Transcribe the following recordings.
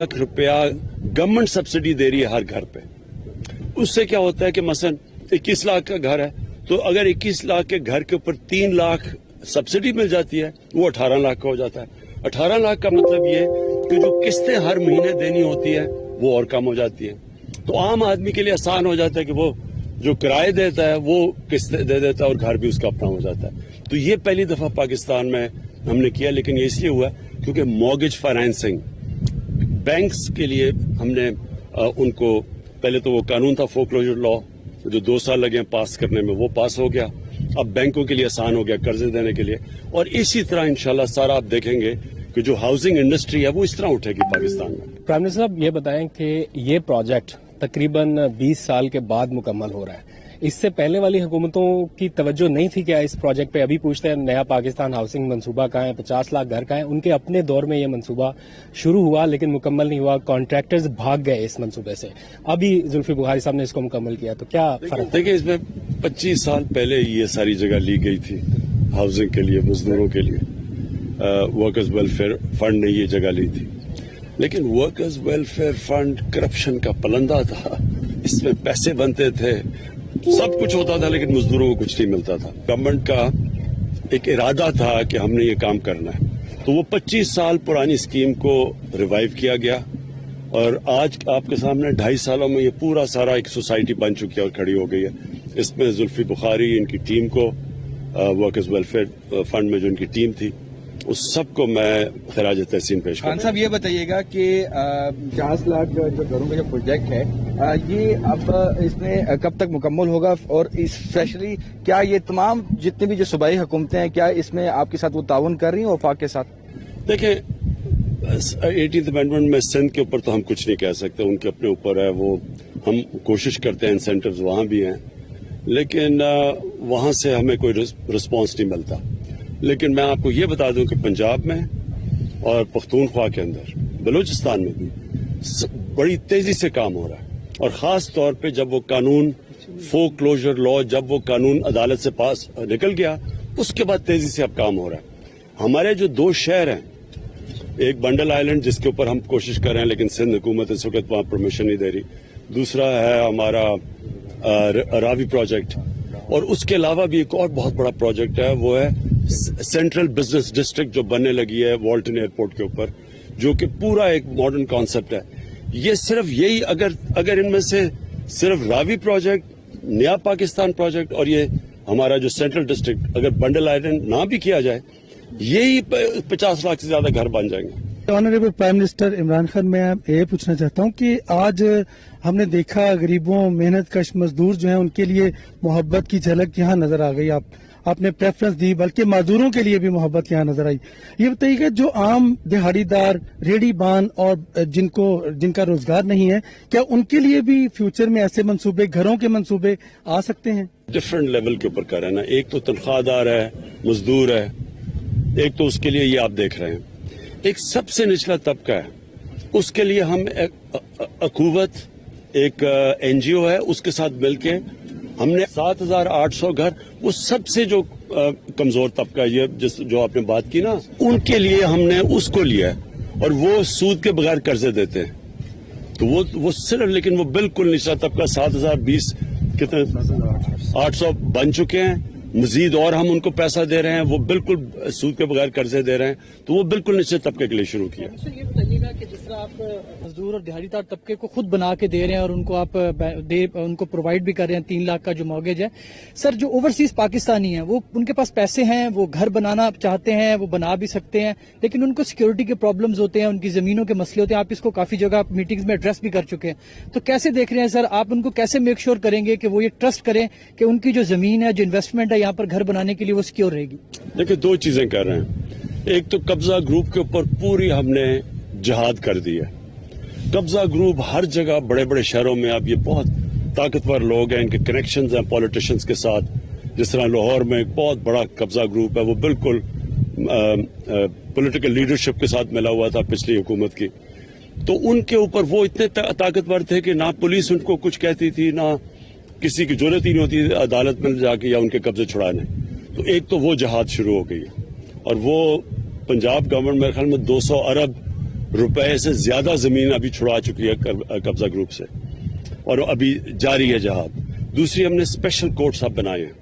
लाख रुपया government subsidy दे रही है हर घर पे। उससे क्या होता है कि मसलन 21 लाख का घर है, तो अगर 21 लाख के घर के ऊपर 3 लाख सब्सिडी मिल जाती है, वो 18 लाख का हो जाता है। 18 लाख का मतलब ये कि जो किस्तें हर महीने देनी होती है वो और कम हो जाती है। तो आम आदमी के लिए आसान हो जाता है कि वो जो किराए देता है वो किस्तें दे देता है और घर भी उसका अपना हो जाता है। तो ये पहली दफा पाकिस्तान में हमने किया, लेकिन ये इसलिए हुआ क्योंकि मॉर्गेज फाइनेंसिंग बैंक्स के लिए हमने उनको, पहले तो वो कानून था फोरक्लोजर लॉ जो 2 साल लगे पास करने में, वो पास हो गया। अब बैंकों के लिए आसान हो गया कर्जे देने के लिए, और इसी तरह इंशाल्लाह सारा आप देखेंगे कि जो हाउसिंग इंडस्ट्री है वो इस तरह उठेगी पाकिस्तान में। प्राइम मिनिस्टर साहब ये बताएं कि ये प्रोजेक्ट तकरीबन 20 साल के बाद मुकम्मल हो रहा है, इससे पहले वाली हुकूमतों की तवज्जो नहीं थी क्या इस प्रोजेक्ट पे? अभी पूछते हैं नया पाकिस्तान हाउसिंग मंसूबा कहाँ है, 50 लाख घर कहाँ है? उनके अपने दौर में ये मंसूबा शुरू हुआ लेकिन मुकम्मल नहीं हुआ, कॉन्ट्रैक्टर्स भाग गए इस मंसूबे से। अभी जुल्फी बुखारी साहब ने इसको मुकम्मल किया, तो क्या फर्क? देखिए, इसमें 25 साल पहले ये सारी जगह ली गई थी हाउसिंग के लिए, मजदूरों के लिए। वर्कर्स वेलफेयर फंड ने ये जगह ली थी, लेकिन वर्कर्स वेलफेयर फंड करप्शन का पलंदा था। इसमें पैसे बनते थे, सब कुछ होता था, लेकिन मजदूरों को कुछ नहीं मिलता था। गवर्नमेंट का एक इरादा था कि हमने ये काम करना है, तो वो 25 साल पुरानी स्कीम को रिवाइव किया गया, और आज आपके सामने 2.5 सालों में ये पूरा सारा एक सोसाइटी बन चुकी है और खड़ी हो गई है। इसमें जुल्फी बुखारी, इनकी टीम को, वर्कर्स वेलफेयर फंड में जो इनकी टीम थी, उस सबको मैं खराज तहसीन पेश करता हूं। खान साहब ये बताइएगा कि 50 लाख जो घरों का जो प्रोजेक्ट है, ये अब इसमें कब तक मुकम्मल होगा, और स्पेशली क्या ये तमाम जितनी भी जो सूबाई हुकूमतें हैं, क्या इसमें आपके साथ वो ताउन कर रही हैं वफाक के साथ? देखिए, 18th अमेंडमेंट में सिंध के ऊपर तो हम कुछ नहीं कह सकते, उनके अपने ऊपर है। वो हम कोशिश करते हैं, इंसेंटिव्स वहां भी हैं, लेकिन वहां से हमें कोई रिस्पॉन्स नहीं मिलता। लेकिन मैं आपको ये बता दूं कि पंजाब में और पख्तूनख्वा के अंदर, बलूचिस्तान में भी बड़ी तेजी से काम हो रहा है, और खास तौर पे जब वो कानून फोरक्लोजर लॉ, जब वो कानून अदालत से पास निकल गया, उसके बाद तेजी से अब काम हो रहा है। हमारे जो 2 शहर हैं, एक बंडल आइलैंड जिसके ऊपर हम कोशिश कर रहे हैं, लेकिन सिंध हुकूमत इस वक्त वहां परमिशन नहीं दे रही, दूसरा है हमारा रावी प्रोजेक्ट, और उसके अलावा भी एक और बहुत बड़ा प्रोजेक्ट है, वो है सेंट्रल बिजनेस डिस्ट्रिक्ट जो बनने लगी है वॉल्टन एयरपोर्ट के ऊपर, जो कि पूरा एक मॉडर्न कॉन्सेप्ट है। ये सिर्फ यही, अगर इनमें से सिर्फ रावी प्रोजेक्ट, नया पाकिस्तान प्रोजेक्ट और ये हमारा जो सेंट्रल डिस्ट्रिक्ट, अगर बंडल आइलैंड ना भी किया जाए, यही 50 लाख से ज्यादा घर बन जाएंगे। Honourable prime minister Imran Khan, मैं ये पूछना चाहता हूँ कि आज हमने देखा गरीबों, मेहनत कश मजदूर जो हैं, उनके लिए मोहब्बत की झलक यहाँ नजर आ गई। आपने प्रेफरेंस दी, बल्कि मजदूरों के लिए भी मोहब्बत यहाँ नजर आई। ये बताइएगा, जो आम दिहाड़ीदार, रेडी बान और जिनका रोजगार नहीं है, क्या उनके लिए भी फ्यूचर में ऐसे मंसूबे, घरों के मंसूबे आ सकते हैं? डिफरेंट लेवल के ऊपर कर रहे हैं ना, एक तो तनख्वाहदार है, मजदूर है, एक तो उसके लिए ये आप देख रहे हैं। एक सबसे निचला तबका है, उसके लिए हम अखुवत एक NGO है, उसके साथ मिलके हमने 7,800 घर, वो सबसे जो कमजोर तबका, ये जो आपने बात की ना, उनके लिए हमने उसको लिया है, और वो सूद के बगैर कर्जे देते हैं, तो वो सिर्फ, लेकिन वो बिल्कुल निचला तबका 7,020 कितने 800 बन चुके हैं, मजीद और हम उनको पैसा दे रहे हैं, वो बिल्कुल सूद के बगैर कर्जे दे रहे हैं, तो वो बिल्कुल निचले तबके के लिए शुरू किया। ये बताइएगा कि जिस तरह आप मजदूर और दिहाड़ीदार तबके को खुद बना के दे रहे हैं और उनको आप उनको प्रोवाइड भी कर रहे हैं 3 लाख का जो मॉर्गेज है, सर जो ओवरसीज पाकिस्तानी हैं, वो उनके पास पैसे हैं, वो घर बनाना चाहते हैं, वो बना भी सकते हैं, लेकिन उनको सिक्योरिटी के प्रॉब्लम्स होते हैं, उनकी जमीनों के मसले होते हैं। आप इसको काफी जगह मीटिंग्स में एड्रेस भी कर चुके हैं, तो कैसे देख रहे हैं सर, आप उनको कैसे मेक श्योर करेंगे कि वो ये ट्रस्ट करें कि उनकी जो जमीन है, जो इन्वेस्टमेंट है यहाँ पर घर बनाने के लिए, वो सिक्योर रहेगी? देखिए, 2 चीजें कर रहे हैं। एक तो कब्जा ग्रुप के ऊपर पूरी हमने जिहाद कर दी है। कब्जा ग्रुप हर जगह, बड़े बड़े शहरों में, अब ये बहुत ताकतवर लोग हैं, इनके कनेक्शंस हैं पॉलिटिशियंस के साथ। जिस तरह लाहौर में एक बहुत बड़ा कब्जा ग्रुप है, वो बिल्कुल पॉलिटिकल लीडरशिप के साथ मिला हुआ था पिछली हुकूमत की, तो उनके ऊपर वो इतने ताकतवर थे कि ना पुलिस उनको कुछ कहती थी, ना किसी की जरूरत ही नहीं होती अदालत में जाके या उनके कब्जे छुड़ाने। तो एक तो वो जहाद शुरू हो गई है, और वो पंजाब गवर्नमेंट मेरे ख्याल में 200 अरब रुपए से ज्यादा जमीन अभी छुड़ा चुकी है कब्जा ग्रुप से, और अभी जारी है जहाद। दूसरी, हमने स्पेशल कोर्ट्स अब बनाए हैं।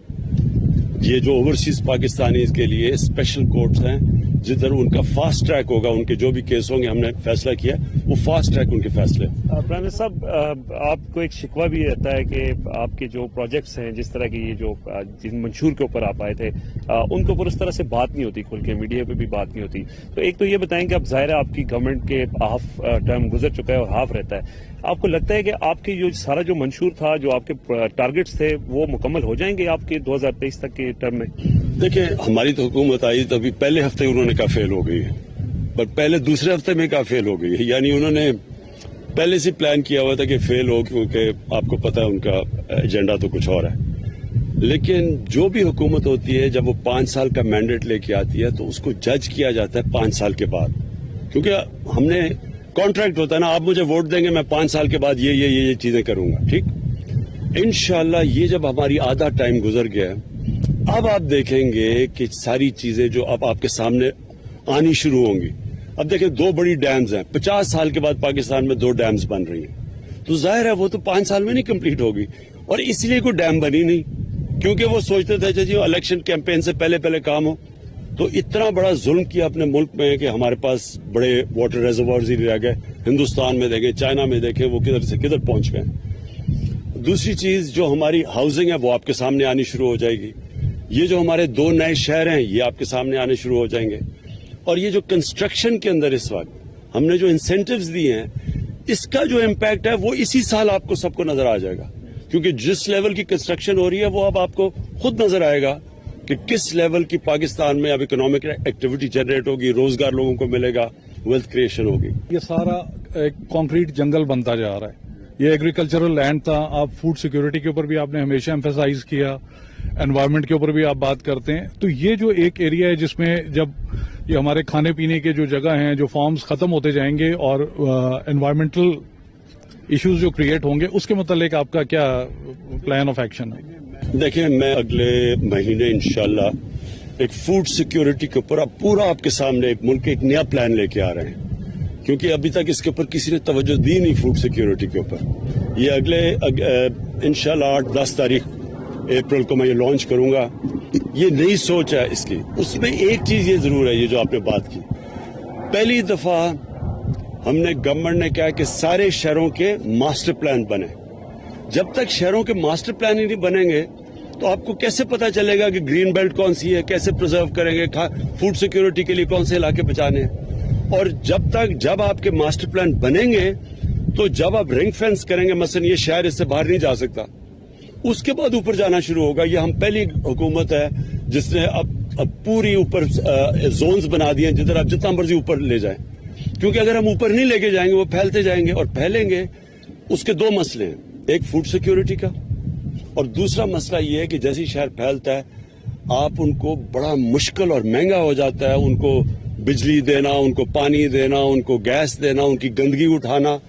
ये जो ओवरसीज पाकिस्तानी के लिए स्पेशल कोर्ट्स हैं, जिधर उनका फास्ट ट्रैक होगा, उनके जो भी केस होंगे, हमने फैसला किया वो फास्ट ट्रैक उनके फैसले। प्राइम मिनिस्टर साहब, आपको एक शिकवा भी रहता है कि आपके जो प्रोजेक्ट्स हैं, जिस तरह की ये जो जिन मंशूर के ऊपर आप आए थे, उनके ऊपर उस तरह से बात नहीं होती, खुल के मीडिया पे भी बात नहीं होती। तो एक तो ये बताएं कि अब जाहिर है आपकी गवर्नमेंट के हाफ टर्म गुजर चुका है और हाफ रहता है, आपको लगता है कि आपके जो सारा जो मंशूर था, जो आपके टारगेट्स थे, वो मुकम्मल हो जाएंगे आपके 2023 तक के टर्म में? देखिए, हमारी तो हुकूमत आई तो अभी पहले हफ्ते उन्होंने कहा फेल हो गई है, पर पहले दूसरे हफ्ते में कहा फेल हो गई है। यानी उन्होंने पहले से प्लान किया हुआ था कि फेल हो, क्योंकि आपको पता है उनका एजेंडा तो कुछ और है। लेकिन जो भी हुकूमत होती है, जब वो 5 साल का मैंडेट लेके आती है तो उसको जज किया जाता है 5 साल के बाद, क्योंकि हमने कॉन्ट्रैक्ट होता है ना, आप मुझे वोट देंगे, मैं 5 साल के बाद ये चीजें करूंगा, ठीक। इंशाल्लाह ये जब हमारी आधा टाइम गुजर गया, अब आप देखेंगे कि सारी चीजें जो अब आपके सामने आनी शुरू होंगी। अब देखिए, 2 बड़ी डैम्स हैं, 50 साल के बाद पाकिस्तान में 2 डैम्स बन रही हैं, तो जाहिर है वो तो 5 साल में नहीं कंप्लीट होगी। और इसलिए कोई डैम बनी नहीं, क्योंकि वो सोचते थे जी इलेक्शन कैंपेन से पहले काम हो। तो इतना बड़ा जुल्म किया अपने मुल्क में कि हमारे पास बड़े वाटर रिजर्वायर्स ही रह गए। हिंदुस्तान में देखें, चाइना में देखें, वो किधर से किधर पहुंच गए। दूसरी चीज, जो हमारी हाउसिंग है वो आपके सामने आनी शुरू हो जाएगी। ये जो हमारे 2 नए शहर हैं, ये आपके सामने आने शुरू हो जाएंगे। और ये जो कंस्ट्रक्शन के अंदर इस वक्त हमने जो इंसेंटिव्स दिए हैं, इसका जो इम्पैक्ट है वो इसी साल आपको सबको नजर आ जाएगा, क्योंकि जिस लेवल की कंस्ट्रक्शन हो रही है वो अब आपको खुद नजर आएगा कि किस लेवल की पाकिस्तान में अब इकोनॉमिक एक्टिविटी जनरेट होगी, रोजगार लोगों को मिलेगा, वेल्थ क्रिएशन होगी। ये सारा एक कंक्रीट जंगल बनता जा रहा है। ये एग्रीकल्चरल लैंड था। आप फूड सिक्योरिटी के ऊपर भी आपने हमेशा एम्फेसाइज किया, एनवायरनमेंट के ऊपर भी आप बात करते हैं। तो ये जो एक एरिया है जिसमें जब ये हमारे खाने पीने के जो जगह हैं, जो फार्म्स खत्म होते जाएंगे और एनवायरमेंटल इश्यूज जो क्रिएट होंगे, उसके मुतालिक आपका क्या प्लान ऑफ एक्शन है? देखिए, मैं अगले महीने इंशाल्लाह एक फूड सिक्योरिटी के ऊपर पूरा आपके सामने एक मुल्क एक नया प्लान लेके आ रहे हैं, क्योंकि अभी तक इसके ऊपर किसी ने तवज्जो दी नहीं फूड सिक्योरिटी के ऊपर। ये अगले इंशाल्लाह 8-10 तारीख अप्रैल को मैं ये लॉन्च करूंगा। ये नई सोच है इसकी। उसमें एक चीज ये जरूर है, ये जो आपने बात की, पहली दफा हमने गवर्नमेंट ने कहा कि सारे शहरों के मास्टर प्लान बने। जब तक शहरों के मास्टर प्लान ही नहीं बनेंगे तो आपको कैसे पता चलेगा कि ग्रीन बेल्ट कौन सी है, कैसे प्रिजर्व करेंगे, फूड सिक्योरिटी के लिए कौन से इलाके बचाने हैं। और जब आपके मास्टर प्लान बनेंगे तो जब आप रिंग फेंस करेंगे, मसलन ये शहर इससे बाहर नहीं जा सकता, उसके बाद ऊपर जाना शुरू होगा। ये हम पहली हुकूमत है जिसने अब पूरी ऊपर जोन्स बना दिए, जिधर आप जितना मर्जी ऊपर ले जाएं, क्योंकि अगर हम ऊपर नहीं लेके जाएंगे वो फैलते जाएंगे और फैलेंगे। उसके 2 मसले हैं, एक फूड सिक्योरिटी का, और दूसरा मसला ये है कि जैसे ही शहर फैलता है आप उनको बड़ा मुश्किल और महंगा हो जाता है उनको बिजली देना, उनको पानी देना, उनको गैस देना, उनकी गंदगी उठाना।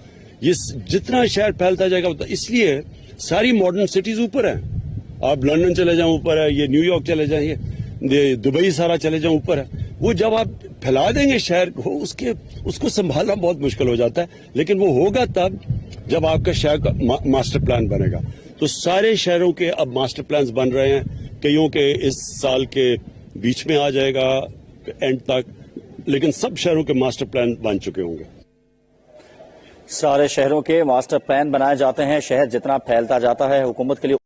ये जितना शहर फैलता जाएगा, इसलिए सारी मॉडर्न सिटीज ऊपर है। आप लंदन चले जाएं ऊपर है, ये न्यूयॉर्क चले जाएं, ये दुबई सारा चले जाएं ऊपर है। वो जब आप फैला देंगे शहर को, उसको संभालना बहुत मुश्किल हो जाता है। लेकिन वो होगा तब जब आपका शहर का मास्टर प्लान बनेगा। तो सारे शहरों के अब मास्टर प्लान्स बन रहे हैं, कईयों के इस साल के बीच में आ जाएगा एंड तक, लेकिन सब शहरों के मास्टर प्लान बन चुके होंगे। सारे शहरों के मास्टर प्लान बनाए जाते हैं। शहर जितना फैलता जाता है, हुकूमत के लिए